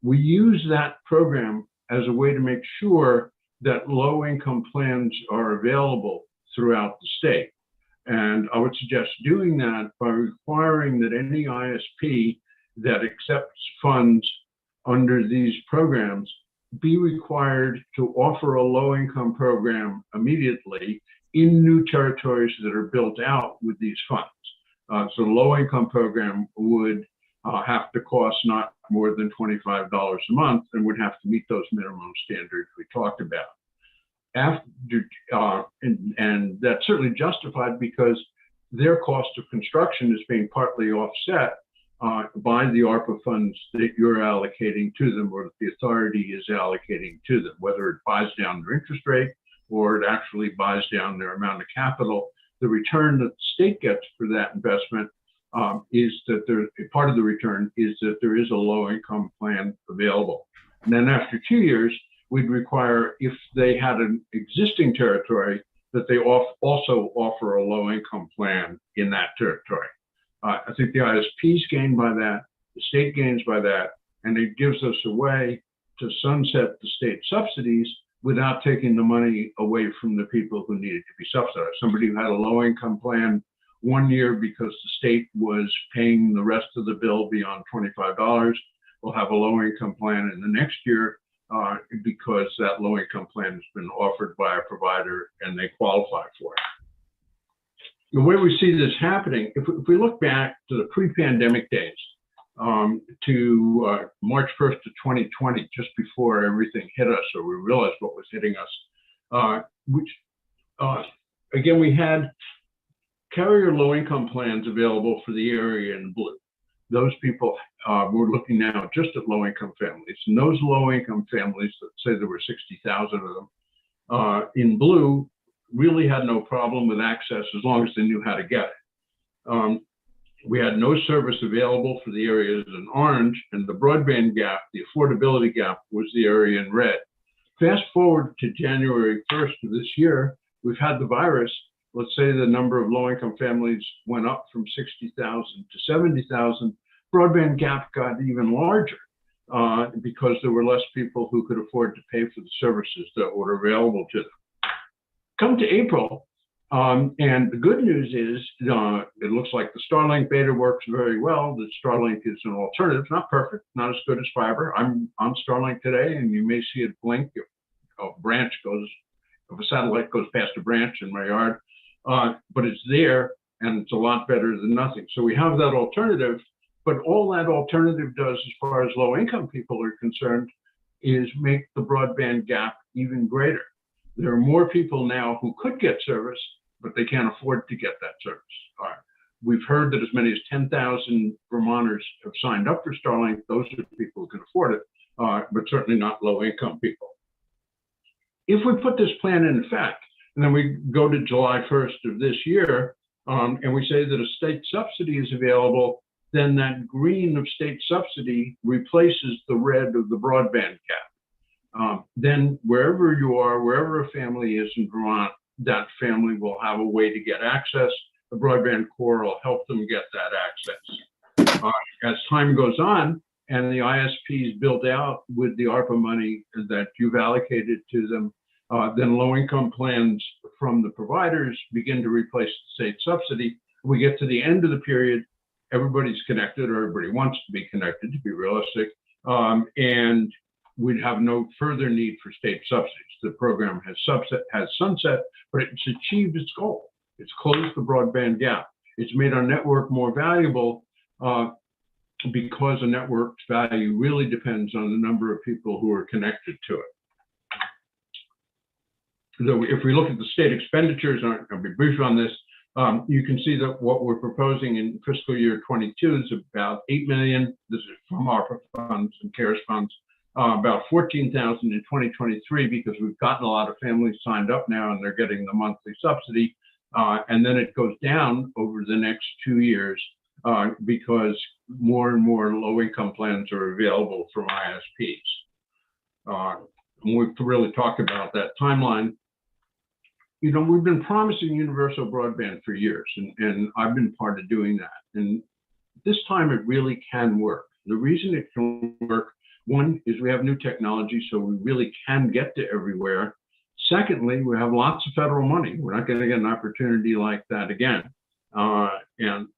We use that program as a way to make sure that low-income plans are available throughout the state. And I would suggest doing that by requiring that any ISP that accepts funds under these programs be required to offer a low-income program immediately in new territories that are built out with these funds. So the low-income program would have to cost not more than $25 a month and would have to meet those minimum standards we talked about. And that's certainly justified because their cost of construction is being partly offset by the ARPA funds that you're allocating to them or that the authority is allocating to them, whether it buys down their interest rate or it actually buys down their amount of capital. The return that the state gets for that investment is that part of the return is that there is a low-income plan available. And then after 2 years, we'd require, if they had an existing territory that they also offer a low-income plan in that territory. I think the ISPs gain by that, the state gains by that, and it gives us a way to sunset the state subsidies without taking the money away from the people who needed to be subsidized. Somebody who had a low-income plan one year because the state was paying the rest of the bill beyond $25 will have a low-income plan in the next year because that low-income plan has been offered by a provider and they qualify for it. The way we see this happening, if we look back to the pre-pandemic days, to March 1st of 2020, just before everything hit us or we realized what was hitting us, again, we had carrier low-income plans available for the area in blue. Those people, we're looking now just at low-income families. And those low-income families, let's say there were 60,000 of them, in blue, really had no problem with access as long as they knew how to get it. We had no service available for the areas in orange, and the broadband gap, the affordability gap, was the area in red. Fast forward to January 1st of this year, we've had the virus. Let's say the number of low-income families went up from 60,000 to 70,000. Broadband gap got even larger because there were less people who could afford to pay for the services that were available to them. Come to April, and the good news is it looks like the Starlink beta works very well. The Starlink is an alternative, not perfect, not as good as fiber. I'm on Starlink today, and you may see it blink if a satellite goes past a branch in my yard, but it's there, and it's a lot better than nothing. So we have that alternative, but all that alternative does, as far as low-income people are concerned, is make the broadband gap even greater. There are more people now who could get service, but they can't afford to get that service. We've heard that as many as 10,000 Vermonters have signed up for Starlink. Those are the people who can afford it, but certainly not low-income people. If we put this plan in effect, and then we go to July 1st of this year, and we say that a state subsidy is available, then that green of state subsidy replaces the red of the broadband gap. Then wherever you are, wherever a family is in Vermont, that family will have a way to get access. The Broadband Court will help them get that access. As time goes on and the ISPs build out with the ARPA money that you've allocated to them, then low-income plans from the providers begin to replace the state subsidy. We get to the end of the period, everybody's connected, or everybody wants to be connected, to be realistic, and we'd have no further need for state subsidies. The program has sunset, but it's achieved its goal. It's closed the broadband gap. It's made our network more valuable because a network's value really depends on the number of people who are connected to it. So if we look at the state expenditures, I'll be brief on this, you can see that what we're proposing in fiscal year 22 is about $8 million. This is from ARPA funds and CARES funds. About 14,000 in 2023 because we've gotten a lot of families signed up now and they're getting the monthly subsidy. And then it goes down over the next 2 years because more and more low-income plans are available from ISPs. And we've really talked about that timeline. You know, we've been promising universal broadband for years, and I've been part of doing that. And this time it really can work. The reason it can work, one, is we have new technology, so we really can get to everywhere. Secondly, we have lots of federal money. We're not going to get an opportunity like that again. And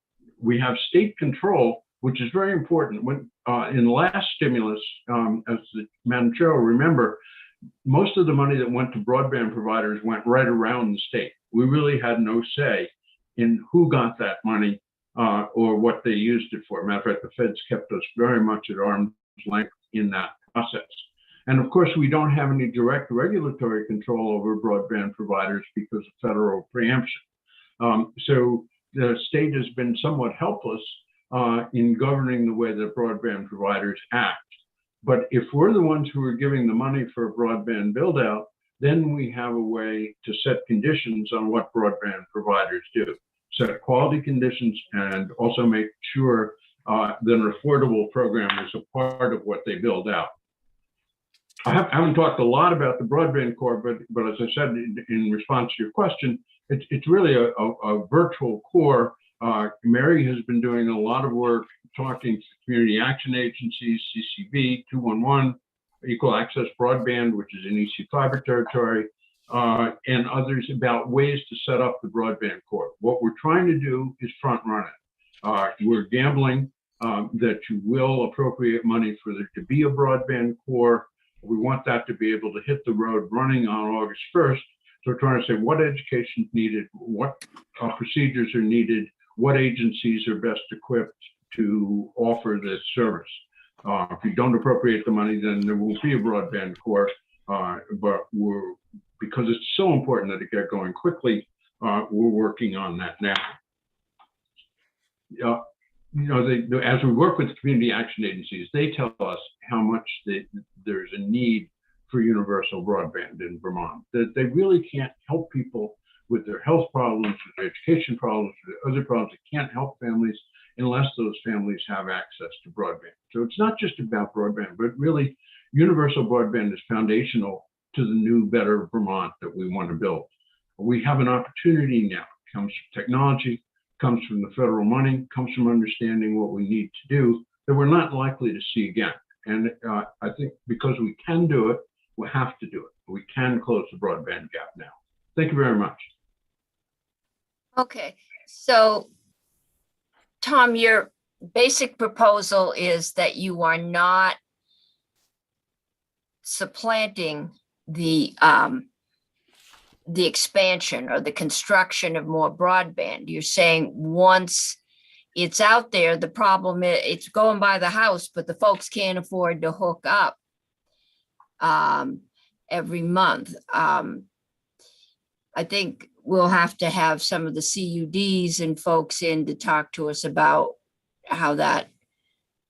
we have state control, which is very important. When in the last stimulus, as the Madam Chair will remember, most of the money that went to broadband providers went right around the state. We really had no say in who got that money or what they used it for. Matter of fact, the feds kept us very much at arm's length in that process. And of course, we don't have any direct regulatory control over broadband providers because of federal preemption. So the state has been somewhat helpless in governing the way that broadband providers act. But if we're the ones who are giving the money for a broadband build out, then we have a way to set conditions on what broadband providers do, set quality conditions, and also make sure that an affordable program is a part of what they build out. haven't talked a lot about the Broadband Court, but as I said in response to your question, it's really a virtual core. Mary has been doing a lot of work talking to community action agencies, CCB, 211, Equal Access Broadband, which is in EC Fiber territory, and others about ways to set up the Broadband Court. What we're trying to do is front run it. We're gambling that you will appropriate money for there to be a Broadband Core. We want that to be able to hit the road running on August 1st. So we're trying to say what education is needed, what procedures are needed, what agencies are best equipped to offer this service. If you don't appropriate the money, then there won't be a Broadband Court. But because it's so important that it get going quickly, we're working on that now. As we work with community action agencies, they tell us how much there's a need for universal broadband in Vermont, that they really can't help people with their health problems, with their education problems, with their other problems. They can't help families unless those families have access to broadband. So it's not just about broadband, but really universal broadband is foundational to the new, better Vermont that we want to build. We have an opportunity now. It comes from technology, comes from the federal money, comes from understanding what we need to do that we're not likely to see again. And I think because we can do it, we have to do it. We can close the broadband gap now. Thank you very much. Okay, so Tom, your basic proposal is that you are not supplanting the expansion or the construction of more broadband. You're saying once it's out there, the problem is it's going by the house, but the folks can't afford to hook up every month. I think we'll have to have some of the CUDs and folks in to talk to us about how that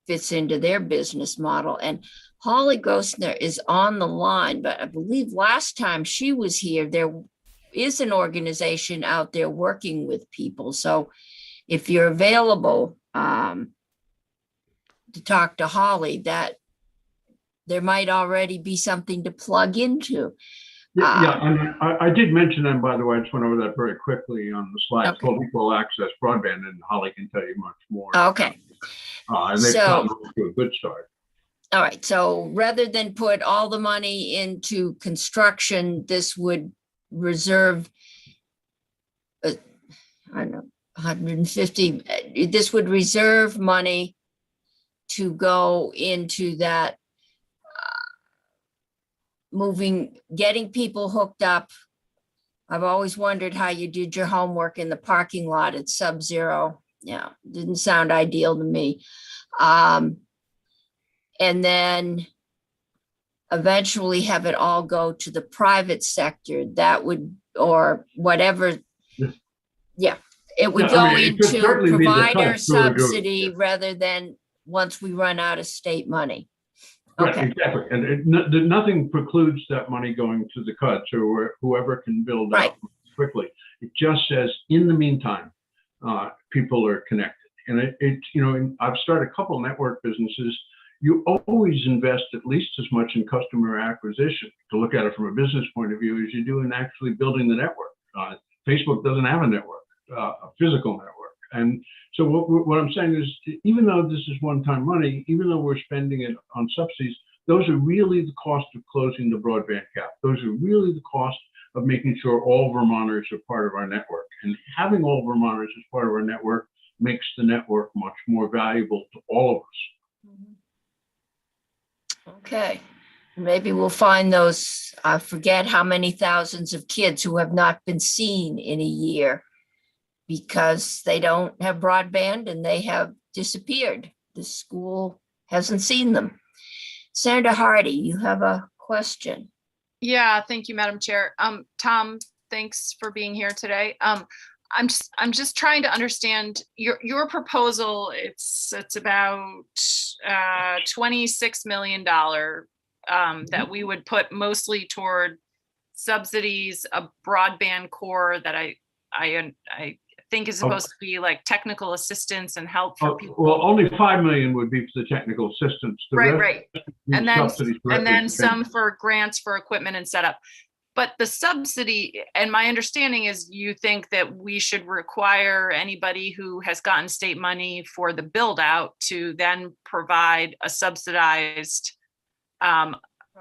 fits into their business model. And Holly Grosner is on the line, but I believe last time she was here, there is an organization out there working with people. So if you're available to talk to Holly, that there might already be something to plug into. And I did mention them, by the way. I just went over that very quickly on the slide. It's called Equal Access Broadband, and Holly can tell you much more. Okay. And they've gotten off to a good start. All right. So rather than put all the money into construction, this would reserve, I don't know, 150. This would reserve money to go into that getting people hooked up. I've always wondered how you did your homework in the parking lot at sub-zero. Yeah, didn't sound ideal to me. And then eventually have it all go to the private sector. That would, or whatever. Yeah, it would go into provider subsidy rather than once we run out of state money. Right, exactly. And nothing precludes that money going to the cuts or whoever can build out quickly. It just says, in the meantime, people are connected. And I've started a couple network businesses. You always invest at least as much in customer acquisition, to look at it from a business point of view, as you do in actually building the network. Facebook doesn't have a network, a physical network. And so what I'm saying is, even though this is one-time money, even though we're spending it on subsidies, those are really the cost of closing the broadband gap. Those are really the cost of making sure all Vermonters are part of our network. And having all Vermonters as part of our network makes the network much more valuable to all of us. Okay. Maybe we'll find those, I forget how many thousands of kids who have not been seen in a year because they don't have broadband and they have disappeared. The school hasn't seen them. Senator Hardy, you have a question. Yeah, thank you, Madam Chair. Tom, thanks for being here today. I'm just trying to understand your proposal. It's about $26 million that we would put mostly toward subsidies, a broadband core that I think is supposed to be like technical assistance and help for people. Well, only 5 million would be for the technical assistance. The Right, rest right. would be And then, subsidies and directly then to some for grants for equipment and setup. But the subsidy, and my understanding is you think that we should require anybody who has gotten state money for the build out to then provide a subsidized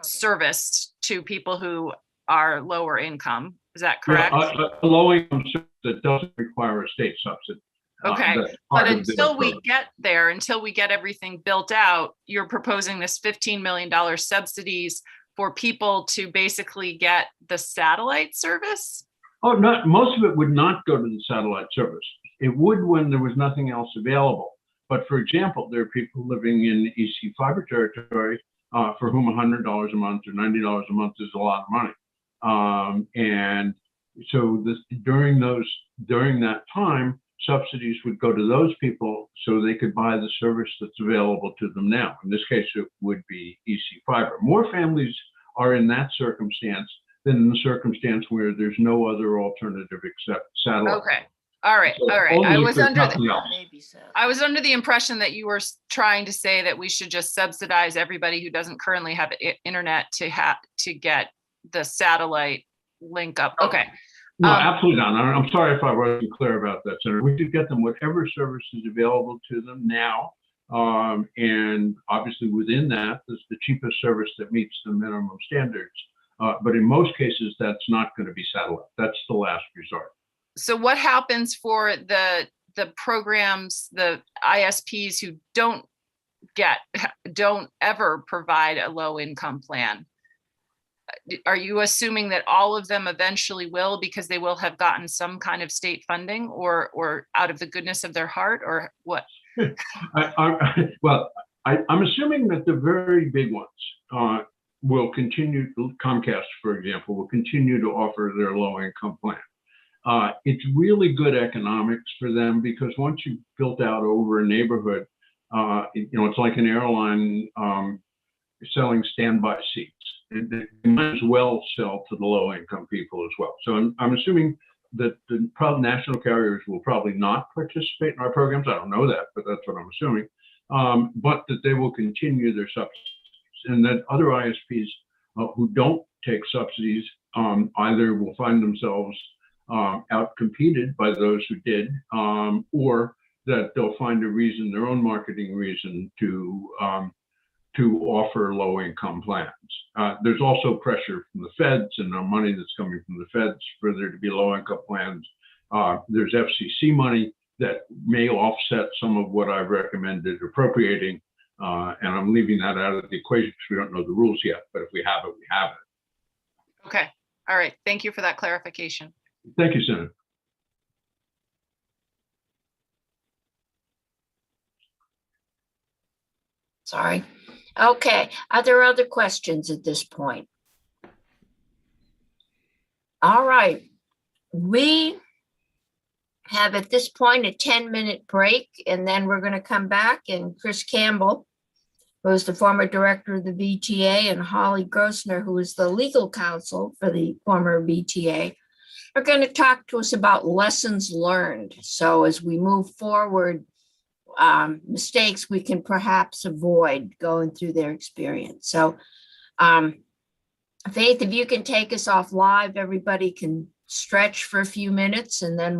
service to people who are lower income. Is that correct? A low income service that doesn't require a state subsidy. Okay, That's but part of their until we program. get there, until we get everything built out, you're proposing this $15 million subsidies for people to basically get the satellite service? Oh, not, most of it would not go to the satellite service. It would when there was nothing else available. But for example, there are people living in EC fiber territory for whom $100 a month or $90 a month is a lot of money. And so during that time, subsidies would go to those people so they could buy the service that's available to them now. In this case, it would be EC fiber. More families are in that circumstance than in the circumstance where there's no other alternative except satellite. Okay, all right, So all right. only I if was there's under nothing else. I was under the impression that you were trying to say that we should just subsidize everybody who doesn't currently have internet to get the satellite link up. Okay. No, absolutely not. I'm sorry if I wasn't clear about that, Senator. We should get them whatever service is available to them now. And obviously within that, there's the cheapest service that meets the minimum standards. But in most cases, that's not going to be satellite. That's the last resort. So what happens for the programs, the ISPs who don't ever provide a low income plan? Are you assuming that all of them eventually will because they will have gotten some kind of state funding or out of the goodness of their heart, or what? I'm assuming that the very big ones will continue, Comcast, for example, will continue to offer their low income plan. It's really good economics for them because once you've built out over a neighborhood, it's like an airline selling standby seats. They might as well sell to the low income people as well. So I'm assuming that the national carriers will probably not participate in our programs. I don't know that, but that's what I'm assuming. But that they will continue their subsidies, and that other ISPs who don't take subsidies either will find themselves outcompeted by those who did, or that they'll find a reason, their own marketing reason, to offer low-income plans. There's also pressure from the feds and the money that's coming from the feds for there to be low-income plans. There's FCC money that may offset some of what I've recommended appropriating, and I'm leaving that out of the equation because we don't know the rules yet, but if we have it, we have it. Okay, all right, thank you for that clarification. Thank you, Senator. Sorry. Okay, are there other questions at this point? All right, we have at this point a 10-minute break, and then we're going to come back, and Chris Campbell, who is the former director of the VTA, and Holly Grossner, who is the legal counsel for the former VTA, are going to talk to us about lessons learned. So as we move forward, mistakes we can perhaps avoid going through their experience. So Faith, if you can take us off live, everybody can stretch for a few minutes and then